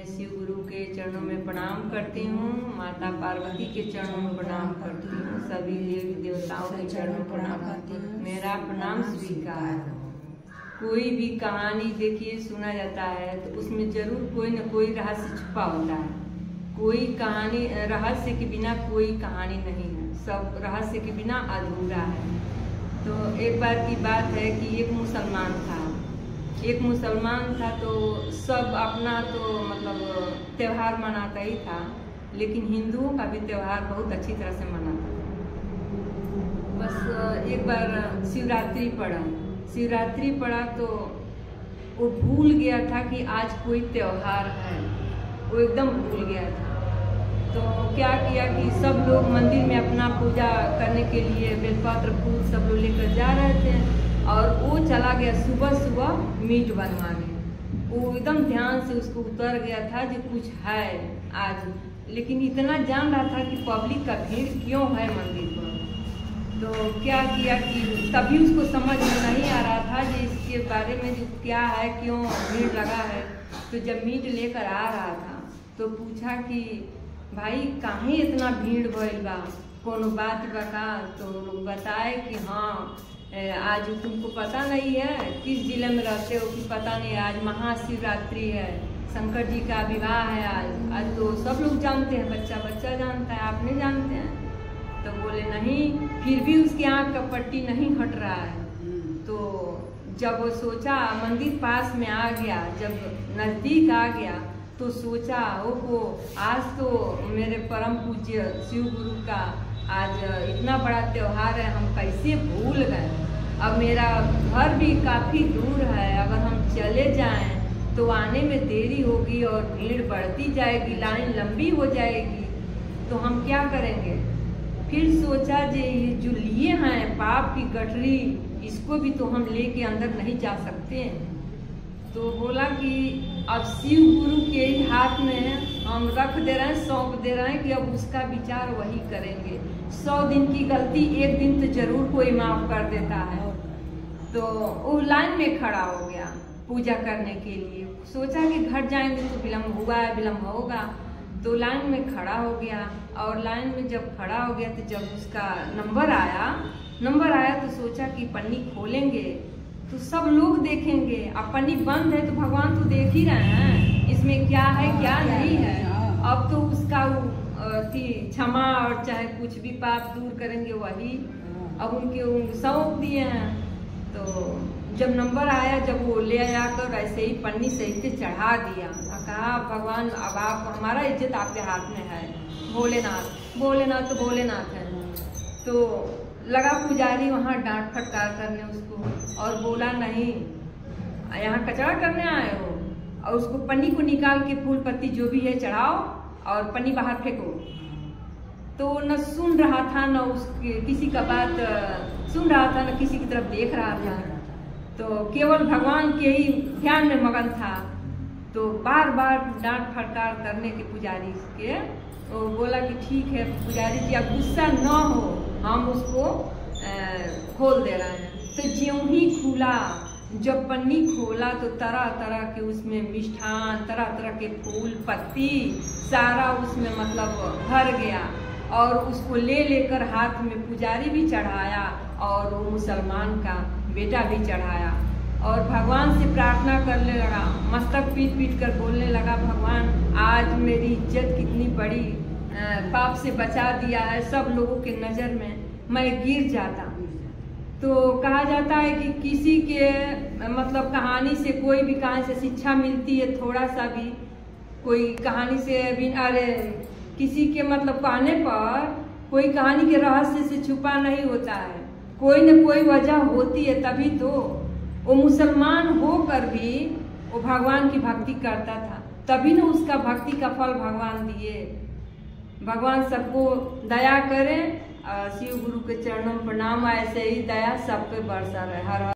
शिव गुरु के चरणों में प्रणाम करती हूँ, माता पार्वती के चरणों में प्रणाम करती हूँ, सभी देवी देवताओं के चरणों में प्रणाम करती हूँ। मेरा प्रणाम स्वीकार। कोई भी कहानी देखिए सुना जाता है तो उसमें जरूर कोई न कोई रहस्य छुपा होता है। कोई कहानी रहस्य के बिना कोई कहानी नहीं है, सब रहस्य के बिना अधूरा है। तो एक बार की बात है कि एक मुसलमान था तो सब अपना तो मतलब त्योहार मनाता ही था, लेकिन हिंदुओं का भी त्योहार बहुत अच्छी तरह से मनाता था। बस एक बार शिवरात्रि पड़ा तो वो भूल गया था कि आज कोई त्योहार है, वो एकदम भूल गया था। तो क्या किया कि सब लोग मंदिर में अपना पूजा करने के लिए बेलपत्र फूल सब लोग लेकर जा रहे थे और वो चला गया सुबह मीट बनवाने। वो एकदम ध्यान से उसको उतर गया था कि कुछ है आज, लेकिन इतना जान रहा था कि पब्लिक का भीड़ क्यों है मंदिर पर। तो क्या किया कि तभी उसको समझ में नहीं आ रहा था कि इसके बारे में जो क्या है, क्यों भीड़ लगा है। तो जब मीट लेकर आ रहा था तो पूछा कि भाई काहे इतना भीड़ भइल बा, कोनो बात बता। तो लोग बताए कि हाँ आज तुमको पता नहीं है किस जिले में रहते हो कि पता नहीं, आज महाशिवरात्रि है, शंकर जी का विवाह है आज तो सब लोग जानते हैं, बच्चा जानता है, आप नहीं जानते हैं। तो बोले नहीं, फिर भी उसकी आँख का पट्टी नहीं हट रहा है। तो जब वो सोचा मंदिर पास में आ गया, जब नज़दीक आ गया तो सोचा ओहो आज तो मेरे परम पूज्य शिव गुरु का आज इतना बड़ा त्योहार है, हम कैसे भूल गए। अब मेरा घर भी काफ़ी दूर है, अगर हम चले जाएं तो आने में देरी होगी और भीड़ बढ़ती जाएगी, लाइन लंबी हो जाएगी, तो हम क्या करेंगे। फिर सोचा ये जो लिए हैं पाप की गठरी, इसको भी तो हम लेके अंदर नहीं जा सकते। तो बोला कि अब शिव गुरु के ही हाथ में हम रख दे रहे हैं, सौंप दे रहे हैं कि अब उसका विचार वही करेंगे। 100 दिन की गलती एक दिन तो जरूर कोई माफ कर देता है। तो वो लाइन में खड़ा हो गया पूजा करने के लिए, सोचा कि घर जाएंगे तो विलम्ब होगा। तो लाइन में खड़ा हो गया और लाइन में जब खड़ा हो गया तो जब उसका नंबर आया तो सोचा कि पन्नी खोलेंगे तो सब लोग देखेंगे, अब पन्नी बंद है तो भगवान तो देख ही रहे हैं इसमें क्या है क्या नहीं है। अब तो उसका क्षमा और चाहे कुछ भी पाप दूर करेंगे वही, अब उनके सौंप दिए हैं। तो जब नंबर आया, जब वो ले आकर ऐसे ही पन्नी सही से चढ़ा दिया, कहा भगवान अब आप, हमारा इज्जत आपके हाथ में है, भोलेनाथ तो भोलेनाथ है। तो लगा पुजारी वहाँ डांट फटकार करने उसको और बोला नहीं यहाँ कचरा करने आए हो, और उसको पन्नी को निकाल के फूल पत्ती जो भी है चढ़ाओ और पन्नी बाहर फेंको। तो न सुन रहा था, न उसके किसी का बात सुन रहा था, न किसी की तरफ देख रहा था, तो केवल भगवान के ही ध्यान में मगन था। तो बार बार डांट फटकार करने के पुजारी के, तो बोला कि ठीक है पुजारी जी आप गुस्सा न हो, हम उसको खोल दे रहे हैं। तो ज्यों ही खुला, जब पन्नी खोला तो तरह तरह के उसमें मिष्ठान, तरह तरह के फूल पत्ती सारा उसमें मतलब भर गया, और उसको लेकर हाथ में पुजारी भी चढ़ाया और वो मुसलमान का बेटा भी चढ़ाया और भगवान से प्रार्थना करने लगा, मस्तक पीट कर बोलने लगा, भगवान आज मेरी इज्जत कितनी बड़ी, पाप से बचा दिया है, सब लोगों के नज़र में मैं गिर जाता। तो कहा जाता है कि किसी के मतलब कहानी से, कोई भी कहानी से शिक्षा मिलती है, थोड़ा सा भी कोई कहानी से भी, अरे किसी के मतलब कहने पर कोई कहानी के रहस्य से छुपा नहीं होता है, कोई न कोई वजह होती है। तभी तो वो मुसलमान होकर भी वो भगवान की भक्ति करता था, तभी न उसका भक्ति का फल भगवान दिए। भगवान सबको दया करें। शिव गुरु के चरणों में प्रणाम, ऐसे ही दया सब पे बरसा रहे। हर